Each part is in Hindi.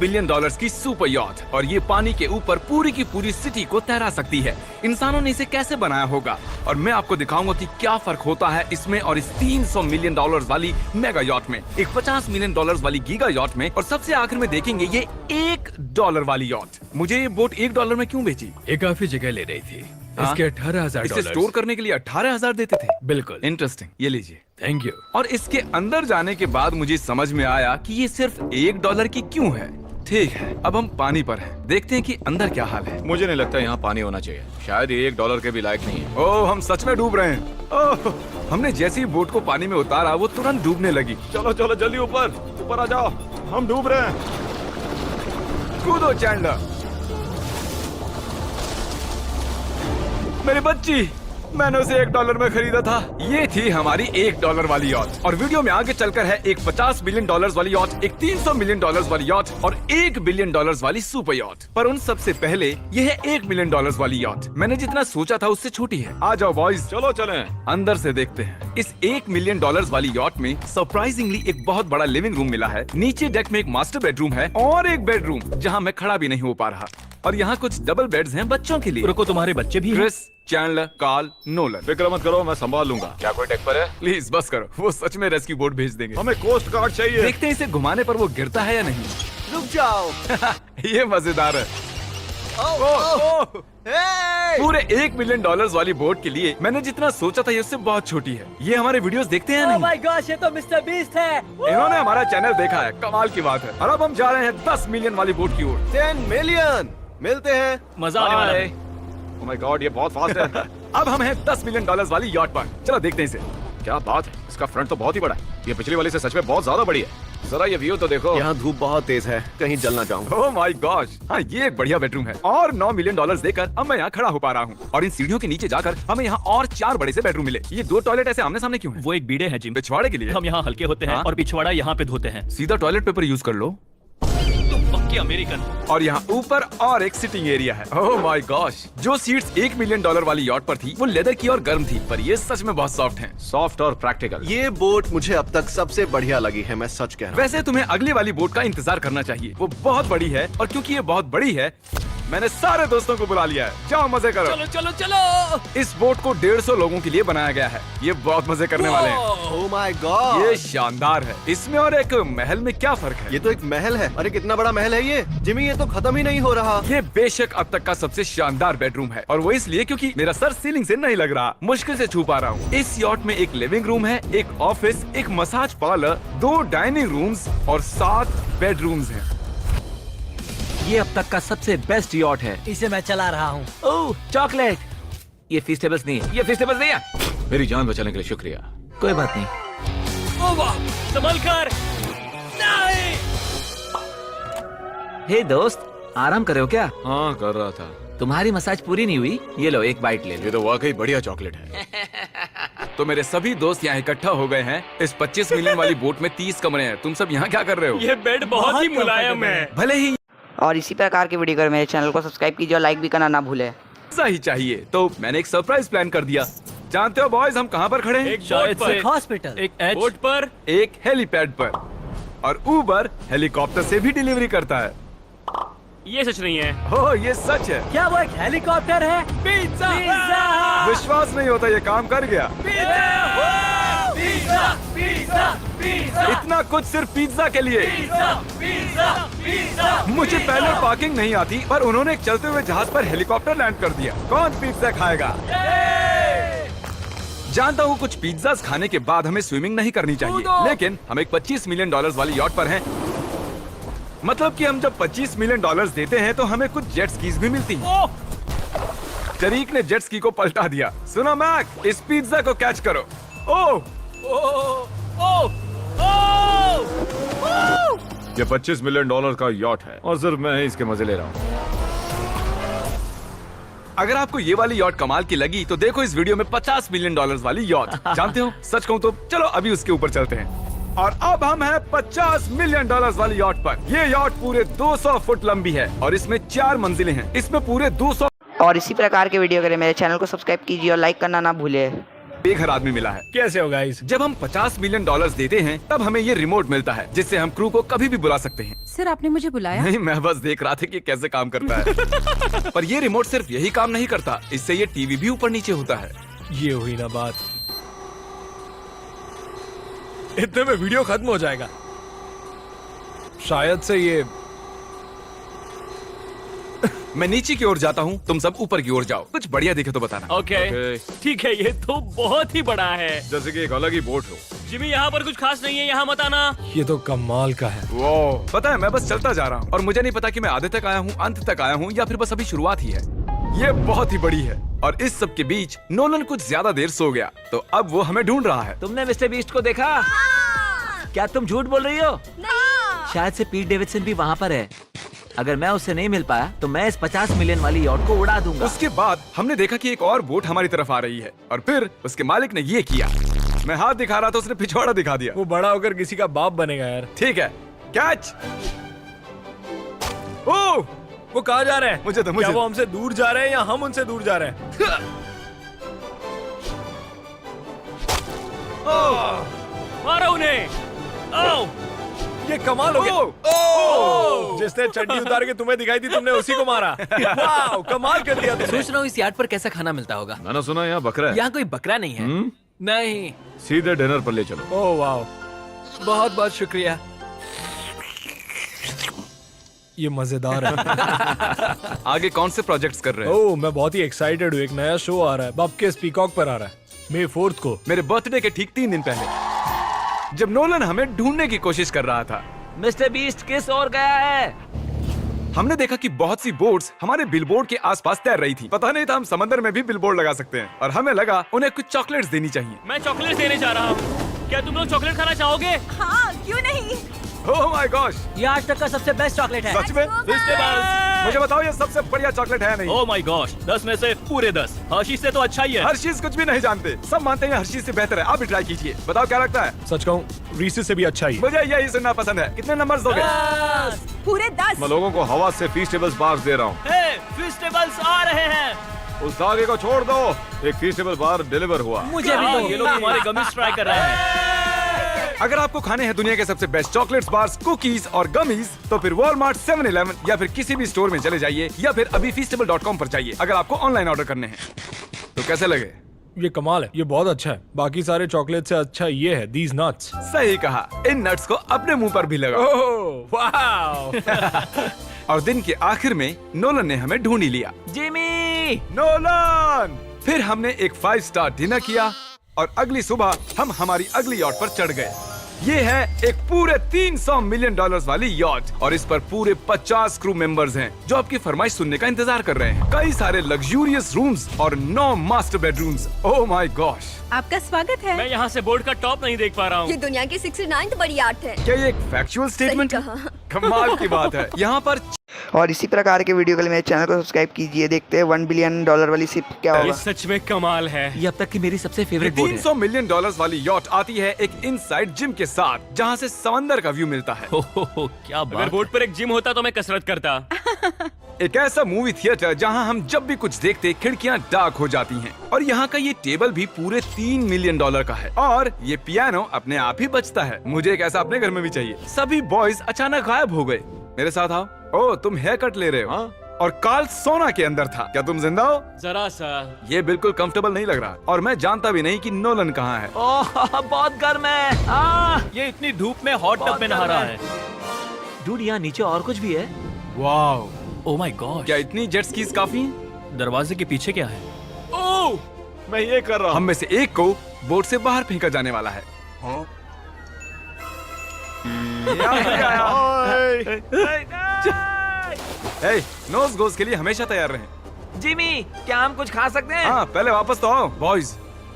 बिलियन डॉलर्स की सुपर यॉट और ये पानी के ऊपर पूरी की पूरी सिटी को तैरा सकती है। इंसानों ने इसे कैसे बनाया होगा और मैं आपको दिखाऊंगा कि क्या फर्क होता है इसमें और इस 300 मिलियन डॉलर्स वाली मेगा यॉट में, एक 50 मिलियन डॉलर्स वाली गीगा यॉट में, और सबसे आखिर में देखेंगे ये $1 वाली यॉट। मुझे ये बोट $1 में क्यों बेची? ये काफी जगह ले रही थी। इसके $18,000 इसे स्टोर करने के लिए 18,000 देते थे। बिल्कुल इंटरेस्टिंग, ये लीजिए। Thank you. और इसके अंदर जाने के बाद मुझे समझ में आया कि ये सिर्फ $1 की क्यों है। ठीक है, अब हम पानी पर हैं। देखते हैं कि अंदर क्या हाल है। मुझे नहीं लगता यहाँ पानी होना चाहिए। शायद ये $1 के भी लायक नहीं है। ओह, हम सच में डूब रहे हैं। ओह, हमने जैसे ही बोट को पानी में उतारा वो तुरंत डूबने लगी। चलो चलो जल्दी ऊपर ऊपर आ जाओ, हम डूब रहे हैं। कूदो चैंडलर। मेरी बच्ची, मैंने उसे $1 में खरीदा था। ये थी हमारी $1 वाली यॉट। और वीडियो में आगे चलकर है एक 50 मिलियन डॉलर्स वाली यॉट, एक 300 मिलियन डॉलर्स वाली यॉट और $1 बिलियन वाली सुपर यॉट। पर उन सबसे पहले ये है $1 मिलियन वाली यॉट। मैंने जितना सोचा था उससे छोटी है। आ जाओ बॉयज, चलो चलें। अंदर से देखते हैं। इस $1 मिलियन वाली यॉट में सरप्राइजिंगली एक बहुत बड़ा लिविंग रूम मिला है। नीचे डेक में एक मास्टर बेडरूम है और एक बेडरूम जहाँ मैं खड़ा भी नहीं हो पा रहा। और यहाँ कुछ डबल बेड्स हैं बच्चों के लिए। रुको, तुम्हारे बच्चे भी हैं? Chris, Chandler, Karl, Nolan. फिक्र मत करो, मैं संभाल लूंगा। क्या कोई टेक पर है? प्लीज बस करो, वो सच में रेस्क्यू बोट भेज देंगे। हमें कोस्ट गार्ड चाहिए। देखते हैं इसे घुमाने पर वो गिरता है या नहीं। रुक जाओ। ये मजेदार है। पूरे $1 मिलियन वाली बोट के लिए मैंने जितना सोचा था ये उससे बहुत छोटी है। ये हमारे वीडियोस देखते हैं ओह नहीं? माय गॉश, ये तो मिस्टर बीस्ट है। इन्होंने हमारा चैनल देखा है, कमाल की बात है। और अब हम जा रहे हैं 10 मिलियन वाली बोट की ओर। 10 मिलियन मिलते हैं। मजा आने वाला है। ओह माय गॉड, ये बहुत फास्ट है। अब हम हैं $10 मिलियन वाली यॉट पर। चलो देखते हैं इसे। क्या बात है, इसका फ्रंट तो बहुत ही बड़ा है। ये पिछली वाली से सच में बहुत ज्यादा बड़ी है। जरा ये व्यू तो देखो। यहाँ धूप बहुत तेज है, कहीं जल ना जाऊं। ओह माय गॉश, हाँ ये एक बढ़िया बेडरूम है। और $9 मिलियन देकर अब मैं यहाँ खड़ा हो पा रहा हूँ। और इन सीढ़ियों के नीचे जाकर हमें यहाँ और 4 बड़े से बेडरूम मिले। ये 2 टॉयलेट ऐसे आमने सामने क्यों हैं? वो एक बीड़े हैं जिम। पिछवाड़े के लिए? हम यहाँ हल्के होते हैं हाँ? और पिछवाड़ा यहाँ पे धोते हैं। सीधा टॉयलेट पेपर यूज कर लो। तुम पक्के अमेरिकन। और यहाँ ऊपर और एक सिटिंग एरिया है। ओह माय गॉश, जो सीट्स $1 मिलियन वाली यॉट पर थी वो लेदर की और गर्म थी, पर ये सच में बहुत सॉफ्ट हैं। सॉफ्ट और प्रैक्टिकल। ये बोट मुझे अब तक सबसे बढ़िया लगी है, मैं सच कह रहा हूँ। वैसे तुम्हें अगली वाली बोट का इंतजार करना चाहिए, वो बहुत बड़ी है। और क्योंकि ये बहुत बड़ी है मैंने सारे दोस्तों को बुला लिया है। जाओ मजे करो। चलो चलो चलो। इस बोट को 150 लोगों के लिए बनाया गया है। ये बहुत मजे करने वाले हैं। ओह माय गॉड, ये शानदार है। इसमें और एक महल में क्या फर्क है? ये तो एक महल है। अरे कितना बड़ा महल है ये जिमी, ये तो खत्म ही नहीं हो रहा। ये बेशक अब तक का सबसे शानदार बेडरूम है, और वो इसलिए क्योंकि मेरा सर सीलिंग से नहीं लग रहा, मुश्किल से छू पा रहा हूँ। इस यॉट में एक लिविंग रूम है, एक ऑफिस, एक मसाज पार्लर, 2 डाइनिंग रूम्स और 7 बेडरूम्स हैं। ये अब तक का सबसे बेस्ट यॉट है। इसे मैं चला रहा हूँ। ओह चॉकलेट। ये फीस्टेबल्स नहीं है, ये फीस्टेबल्स नहीं है। मेरी जान बचाने के लिए शुक्रिया। कोई बात नहीं। ओ वाह, संभल कर। नहीं। हे दोस्त, आराम कर रहे हो क्या? हाँ कर रहा था। तुम्हारी मसाज पूरी नहीं हुई? ये लो एक बाइट ले लो। ये तो वाकई बढ़िया चॉकलेट है। तो मेरे सभी दोस्त यहाँ इकट्ठा हो गए हैं। इस 25 मिलियन वाली बोट में 30 कमरे हैं। तुम सब यहाँ क्या कर रहे हो? ये बेड बहुत ही मुलायम है। भले ही और इसी प्रकार के वीडियो के लिए मेरे चैनल को सब्सक्राइब कीजिए और लाइक भी करना ना भूलें। ऐसा ही चाहिए, तो मैंने एक सरप्राइज प्लान कर दिया। जानते हो बॉयज हम कहाँ पर खड़े हैं? एक शायद से हॉस्पिटल, एक बोट पर, एक हेलीपैड पर। और उबर हेलीकॉप्टर से भी डिलीवरी करता है। ये सच नहीं है। हो, ये सच है। क्या वो एक हेलीकॉप्टर है? पिज़्ज़ा! विश्वास नहीं होता, ये काम कर गया। इतना कुछ सिर्फ पिज्जा के लिए। मुझे पहले पार्किंग नहीं आती, पर उन्होंने एक चलते हुए जहाज पर हेलीकॉप्टर लैंड कर दिया। कौन पिज्जा खाएगा? जानता हूँ कुछ पिज्जास खाने के बाद हमें स्विमिंग नहीं करनी चाहिए, लेकिन हम एक $25 मिलियन वाली यॉट पर हैं। मतलब कि हम जब $25 मिलियन देते हैं तो हमें कुछ जेट स्कीज भी मिलती हैं। तरीक ने जेट स्की को पलटा दिया। सुनो मैक, इस पिज्जा को कैच करो। ओह ये $25 मिलियन का यॉट है और सिर्फ मैं ही इसके मजे ले रहा हूँ। अगर आपको ये वाली यॉट कमाल की लगी तो देखो इस वीडियो में $50 मिलियन वाली यॉट। जानते हो, सच कहूँ तो चलो अभी उसके ऊपर चलते हैं। और अब हम हैं $50 मिलियन वाली यॉट पर। ये यॉट पूरे 200 फुट लंबी है और इसमें 4 मंजिलें हैं। इसमें पूरे 200। और इसी प्रकार के वीडियो के लिए मेरे चैनल को सब्सक्राइब कीजिए और लाइक करना ना भूलें। बेघर आदमी मिला है। कैसे हो गाइस? जब हम 50 मिलियन डॉलर्स देते हैं तब हमें ये रिमोट मिलता है जिससे हम क्रू को कभी भी बुला सकते हैं। सर आपने मुझे बुलाया? नहीं, मैं बस देख रहा था कि कैसे काम करता है। पर ये रिमोट सिर्फ यही काम नहीं करता, इससे ये टीवी भी ऊपर नीचे होता है। ये हुई ना बात, इतने में वीडियो खत्म हो जाएगा। शायद से ये मैं नीचे की ओर जाता हूँ, तुम सब ऊपर की ओर जाओ। कुछ बढ़िया दिखे तो बताना। Okay Okay. ठीक है, ये तो बहुत ही बड़ा है। जैसे कि एक अलग ही बोट हो। जिमी यहाँ पर कुछ खास नहीं है, यहाँ मत आना। ये तो कमाल का है। वो पता है, मैं बस चलता जा रहा हूँ और मुझे नहीं पता कि मैं आधे तक आया हूँ, अंत तक आया हूँ या फिर बस अभी शुरुआत ही है। ये बहुत ही बड़ी है और इस सब के बीच नोलन कुछ ज्यादा देर सो गया, तो अब वो हमें ढूंढ रहा है। तुमने मिस्टर बीस्ट को देखा? क्या तुम झूठ बोल रही हो? शायद से पीट डेविडसन भी वहाँ पर है। अगर मैं उससे नहीं मिल पाया तो मैं इस 50 मिलियन वाली यॉट को उड़ा दूंगा। उसके बाद हमने देखा कि एक और बोट हमारी तरफ आ रही है और फिर उसके मालिक ने ये किया। मैं हाथ दिखा रहा था, उसने पिछवाड़ा दिखा दिया। वो बड़ा होकर किसी का बाप बनेगा यार। ठीक है, कैच। ओह, वो कहाँ जा रहे हैं? मुझे तो क्या वो हमसे दूर जा रहे हैं या हम उनसे दूर जा रहे हैं? मारो उन्हें। ओह, ये कमाल हो गया। ओह! जिसने चड्डी उतार के तुम्हें दिखाई थी तुमने उसी को मारा। वाह, कमाल कर दिया तुमने। सोच रहा हूँ इस यार्ड पर कैसा खाना मिलता होगा। मैंने सुना यहाँ बकरा है। यहाँ कोई बकरा नहीं है। नहीं। सीधे डिनर पर ले चलो। ओह वाह, बहुत बहुत शुक्रिया। ये मजेदार है। आगे कौन से प्रोजेक्ट्स कर रहे हैं? ओह, मैं बहुत ही एक्साइटेड हूँ। एक नया शो आ रहा है, बपकेस पीकॉक पर आ रहा है May 4th को। मेरे बर्थडे के ठीक 3 दिन पहले, जब नोलन हमें ढूंढने की कोशिश कर रहा था। मिस्टर बीस्ट किस ओर गया है? हमने देखा कि बहुत सी बोट्स हमारे बिलबोर्ड के आसपास तैर रही थी। पता नहीं था हम समंदर में भी बिलबोर्ड लगा सकते हैं और हमें लगा उन्हें कुछ चॉकलेट्स देनी चाहिए। मैं चॉकलेट देने जा रहा हूँ। क्या तुम लोग चॉकलेट खाना चाहोगे? हाँ, क्यों नहीं? ओह माय गॉश, ये आज तक का सबसे बेस्ट चॉकलेट है। सच में? मुझे बताओ, ये सबसे बढ़िया चॉकलेट है नहीं? ओह माय गॉश, 10 में से पूरे 10। हर्शीज से तो अच्छा ही है। हर्शीज कुछ भी नहीं जानते, सब मानते हैं हर्शीज से बेहतर है। आप भी ट्राई कीजिए, बताओ क्या लगता है? सच कहूँ, रीसेस से भी अच्छा ही है। मुझे यही सुनना पसंद है। कितने नंबर्स दोगे? पूरे 10। मैं लोगों को हवा से फीस्टेबल्स बार्स दे रहा हूँ। हे, फेस्टिवल्स आ रहे हैं। उस धागे को छोड़ दो। एक फीस्टेबल बार डिलीवर हुआ। मुझे भी हाँ, दो। ये लोग हमारे गमीज ट्राई कर रहे हैं। अगर आपको खाने हैं दुनिया के सबसे बेस्ट चॉकलेट्स, बार्स, कुकीज और गमीज, तो फिर वॉलमार्ट, 7-Eleven या फिर किसी भी स्टोर में चले जाइए या फिर अभी feastable.com पर जाइए अगर आपको ऑनलाइन ऑर्डर करने हैं। तो कैसे लगे? ये कमाल है, ये बहुत अच्छा है। बाकी सारे चॉकलेट से अच्छा ये है, these nuts। सही कहा, इन नट्स को अपने मुंह पर भी लगाओ। ओह वाह। और दिन के आखिर में नोलन ने हमें ढूंढ ही लिया। जिमी! नोलन! फिर हमने एक 5 स्टार डिनर किया और अगली सुबह हम हमारी अगली यॉट पर चढ़ गए। ये है एक पूरे 300 मिलियन डॉलर्स वाली यॉट और इस पर पूरे 50 क्रू मेंबर्स हैं जो आपकी फरमाइश सुनने का इंतजार कर रहे हैं। कई सारे लग्जूरियस रूम्स और 9 master bedrooms. Oh my gosh, आपका स्वागत है। मैं यहाँ से बोर्ड का टॉप नहीं देख पा रहा ये हूँ। दुनिया की 69th बड़ी आर्ट है। क्या ये एक फैक्चुअल स्टेटमेंट है? कहा। कमाल की बात है। यहाँ पर और इसी प्रकार के वीडियो के लिए मेरे चैनल को सब्सक्राइब कीजिए। देखते हैं $1 बिलियन वाली शिप क्या ये होगा। सच में कमाल है। ये अब तक की मेरी सबसे फेवरेट बोट है। 300 मिलियन डॉलर्स वाली यॉट आती है एक इनसाइड जिम के साथ जहाँ से समंदर का व्यू मिलता है। क्या अगर बोर्ड पर एक जिम होता तो मैं कसरत करता। एक ऐसा मूवी थिएटर जहां हम जब भी कुछ देखते खिड़कियां डार्क हो जाती हैं। और यहाँ का ये टेबल भी पूरे $3 मिलियन का है और ये पियानो अपने आप ही बजता है। मुझे एक ऐसा अपने घर में भी चाहिए। सभी बॉयज अचानक गायब हो गए। मेरे साथ आओ। ओह, तुम हेयर कट ले रहे हो? हाँ? और कार्ल सोना के अंदर था। क्या तुम जिंदा हो? जरा सा। ये बिल्कुल कंफर्टेबल नहीं लग रहा और मैं जानता भी नहीं कि नोलन कहाँ है। ओह, बहुत गर्म है। ये इतनी धूप में हॉट टब में नहा रहा है। डूड, यहाँ नीचे और कुछ भी है। वाओ, ओह माय गॉड, क्या इतनी जेट स्कीज काफी हैं? दरवाजे के पीछे क्या है? ओह, मैं ये कर रहा हम हूँ। में से एक को बोट से बाहर फेंका जाने वाला है। नोज गोज के लिए हमेशा तैयार रहें। जिमी, क्या हम कुछ खा सकते हैं? हाँ, पहले वापस तो आओ बॉयज।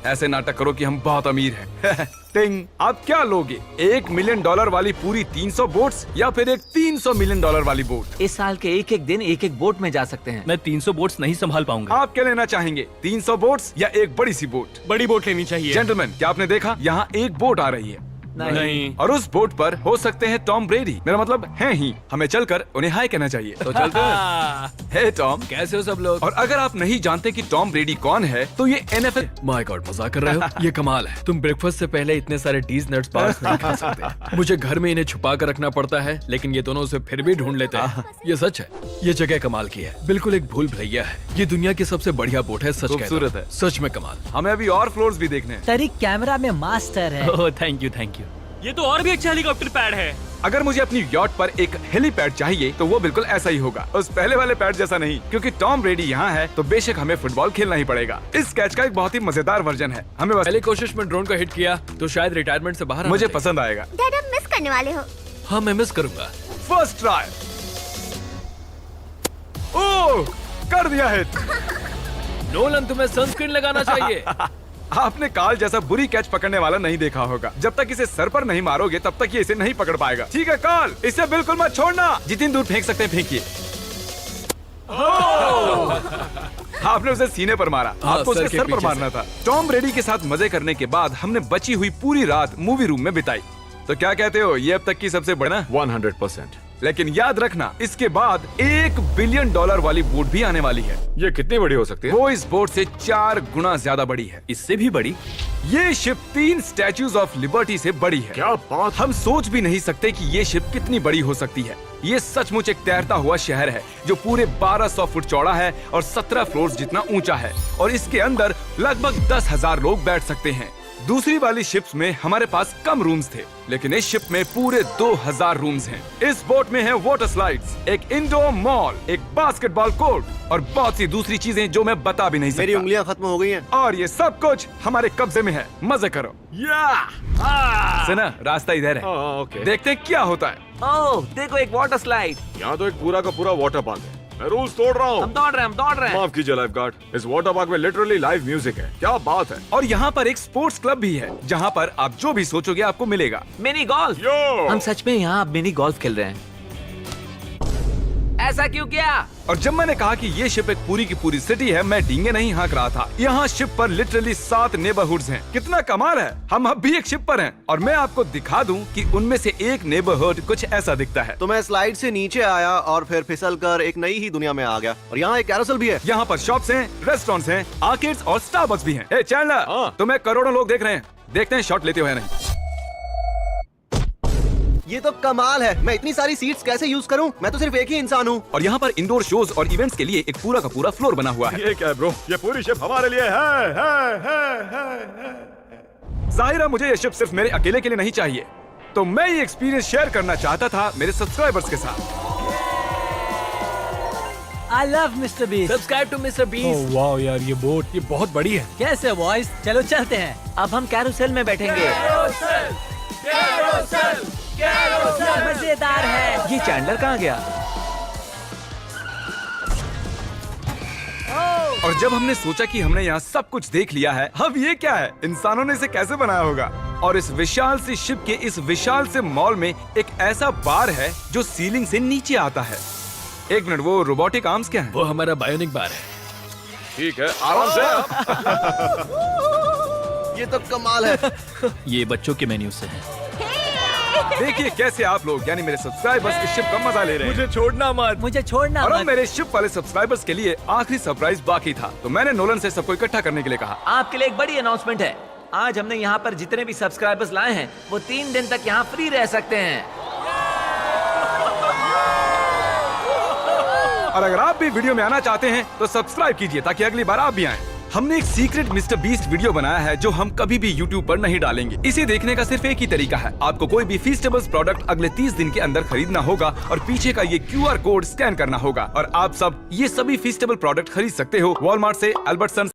ऐसे नाटक करो कि हम बहुत अमीर हैं। टिंग, आप क्या लोगे? $1 मिलियन वाली पूरी 300 बोट्स या फिर एक $300 मिलियन वाली बोट? इस साल के एक एक दिन एक एक बोट में जा सकते हैं। मैं 300 बोट्स नहीं संभाल पाऊंगा। आप क्या लेना चाहेंगे, 300 बोट्स या एक बड़ी सी बोट? बड़ी बोट लेनी चाहिए। जेंटलमैन, क्या आपने देखा यहाँ एक बोट आ रही है? नहीं। और उस बोट पर हो सकते हैं टॉम ब्रेडी, मेरा मतलब हैं ही। हमें चलकर उन्हें हाय कहना चाहिए। तो चलते हैं। हे टॉम, कैसे हो सब लोग? और अगर आप नहीं जानते कि टॉम ब्रेडी कौन है तो ये NFL। माय गॉड, मजाक कर रहे हो? ये कमाल है। तुम ब्रेकफास्ट से पहले इतने सारे डीज नट्स बार्स नहीं खा सकते। मुझे घर में इन्हें छुपा कर रखना पड़ता है, लेकिन ये दोनों उसे फिर भी ढूंढ लेते हैं। ये सच है, ये जगह कमाल की है, बिल्कुल एक भूल भुलैया है। ये दुनिया की सबसे बढ़िया बोट है, सच कहता हूं। खूबसूरत है। सच में कमाल। हमें अभी और फ्लोर्स भी देखने हैं। तरीक कैमरा में मास्टर है। Oh thank you thank you. ये तो और भी अच्छा हेलीकॉप्टर पैड है। अगर मुझे अपनी यॉट पर एक हेलीपैड चाहिए तो वो बिल्कुल ऐसा ही होगा, उस पहले वाले पैड जैसा नहीं। क्योंकि टॉम ब्रेडी यहाँ है तो बेशक हमें फुटबॉल खेलना ही पड़ेगा। इस कैच का एक बहुत ही मजेदार वर्जन है। हमें बस पहले कोशिश में ड्रोन को हिट किया तो शायद रिटायरमेंट से बाहर मुझे आना पसंद आएगा। डैड आप मिस करने वाले हो। चाहिए। हाँ मैं मिस करूंगा। First try. ओह, कर दिया हिट। नोलन तुम्हें सनस्क्रीन लगाना चाहिए। आपने काल जैसा बुरी कैच पकड़ने वाला नहीं देखा होगा। जब तक इसे सर पर नहीं मारोगे तब तक ये इसे नहीं पकड़ पाएगा। ठीक है काल, इसे बिल्कुल मत छोड़ना। जितनी दूर फेंक सकते हैं फेंकिए। आपने उसे सीने पर मारा, हाँ, आपको उसके सर के सर पर पीछे मारना था। टॉम ब्रेडी के साथ मजे करने के बाद हमने बची हुई पूरी रात मूवी रूम में बिताई। तो क्या कहते हो, ये अब तक की सबसे बड़ा? 100%। लेकिन याद रखना, इसके बाद $1 बिलियन वाली बोट भी आने वाली है। ये कितनी बड़ी हो सकती है? वो इस बोट से 4 गुना ज्यादा बड़ी है। इससे भी बड़ी? ये शिप 3 स्टैच्यूज ऑफ लिबर्टी से बड़ी है। क्या बात! हम सोच भी नहीं सकते कि ये शिप कितनी बड़ी हो सकती है। ये सचमुच एक तैरता हुआ शहर है जो पूरे 1200 फुट चौड़ा है और 17 फ्लोर्स जितना ऊंचा है, और इसके अंदर लगभग 10,000 लोग बैठ सकते हैं। दूसरी वाली शिप्स में हमारे पास कम रूम्स थे, लेकिन इस शिप में पूरे 2000 रूम्स हैं। इस बोट में है वाटर स्लाइड्स, एक इंडोर मॉल, एक बास्केटबॉल कोर्ट और बहुत सी दूसरी चीजें जो मैं बता भी नहीं सकता। मेरी उंगलियां खत्म हो गई हैं। और ये सब कुछ हमारे कब्जे में है। मजे करो। सुना, रास्ता इधर है। ओके। देखते हैं क्या होता है। ओह देखो, एक वाटर स्लाइड। यहाँ तो एक पूरा का पूरा वाटर पार्क है। मैं रूल्स तोड़ रहा हम हूँ। दौड़ रहे हैं। माफ कीजिए लाइफ गार्ड, इस वाटर पार्क में लिटरली लाइव म्यूजिक है। क्या बात है। और यहाँ पर एक स्पोर्ट्स क्लब भी है जहाँ पर आप जो भी सोचोगे आपको मिलेगा। Mini golf. यो! हम सच में यहाँ मिनी गोल्फ खेल रहे हैं। ऐसा क्यों किया? और जब मैंने कहा कि ये शिप एक पूरी की पूरी सिटी है, मैं डींगे नहीं हाँक रहा था। यहाँ शिप पर लिटरली 7 नेबरहुड्स हैं। कितना कमाल है। हम अब भी एक शिप पर हैं और मैं आपको दिखा दूं कि उनमें से एक नेबरहुड कुछ ऐसा दिखता है। तो मैं स्लाइड से नीचे आया और फिर फिसल कर एक नई ही दुनिया में आ गया। और यहाँ एक कैरोसेल भी है। यहाँ पर शॉप्स हैं, रेस्टोरेंट्स हैं, आर्केड्स और स्टारबक्स भी हैं। ए चैंडलर, हाँ। तुम्हें करोड़ों लोग देख रहे हैं। देखते हैं शॉट लेते हुए या नहीं। ये तो कमाल है। मैं इतनी सारी सीट्स कैसे यूज करूं? मैं तो सिर्फ एक ही इंसान हूँ। और यहाँ पर इंडोर शोज और इवेंट्स के लिए एक पूरा का पूरा फ्लोर बना हुआ है। ये क्या है ब्रो? ये पूरी शिप हमारे लिए है। जाहिर है मुझे ये शिप सिर्फ मेरे अकेले के लिए नहीं चाहिए, तो मैं ये एक्सपीरियंस शेयर करना चाहता था मेरे सब्सक्राइबर्स के साथ। I love Mister Beast. Subscribe to Mister Beast. वाह यार, ये बोट ये बहुत बड़ी है। कैसे बॉयज, चलो चलते हैं। अब हम कैरोसेल में बैठेंगे। मजेदार है। ये चैंडलर कहाँ गया? और जब हमने सोचा कि हमने यहाँ सब कुछ देख लिया है, अब ये क्या है, इंसानों ने इसे कैसे बनाया होगा। और इस विशाल सी शिप के इस विशाल से मॉल में एक ऐसा बार है जो सीलिंग से नीचे आता है। एक मिनट, वो रोबोटिक आर्म्स क्या है? वो हमारा बायोनिक बार है। ठीक है, आराम से। ये तो कमाल है। ये बच्चों के मेन्यू से है। देखिए कैसे आप लोग यानी मेरे सब्सक्राइबर्स इस शिप का मजा ले रहे हैं। मुझे छोड़ना मत। मुझे छोड़ना और अब मत। मेरे शिप वाले सब्सक्राइबर्स के लिए आखिरी सरप्राइज बाकी था, तो मैंने नोलन से सबको इकट्ठा करने के लिए कहा। आपके लिए एक बड़ी अनाउंसमेंट है। आज हमने यहाँ पर जितने भी सब्सक्राइबर्स लाए हैं वो 3 दिन तक यहाँ फ्री रह सकते हैं। और अगर आप भी वीडियो में आना चाहते हैं तो सब्सक्राइब कीजिए ताकि अगली बार आप भी आएं। हमने एक सीक्रेट मिस्टर बीस्ट वीडियो बनाया है जो हम कभी भी YouTube पर नहीं डालेंगे। इसे देखने का सिर्फ एक ही तरीका है, आपको कोई भी फीस्टेबल्स प्रोडक्ट अगले 30 दिन के अंदर खरीदना होगा और पीछे का ये QR कोड स्कैन करना होगा और आप सब ये सभी फीस्टेबल प्रोडक्ट खरीद सकते हो वॉलमार्ट से, अल्बर्टसन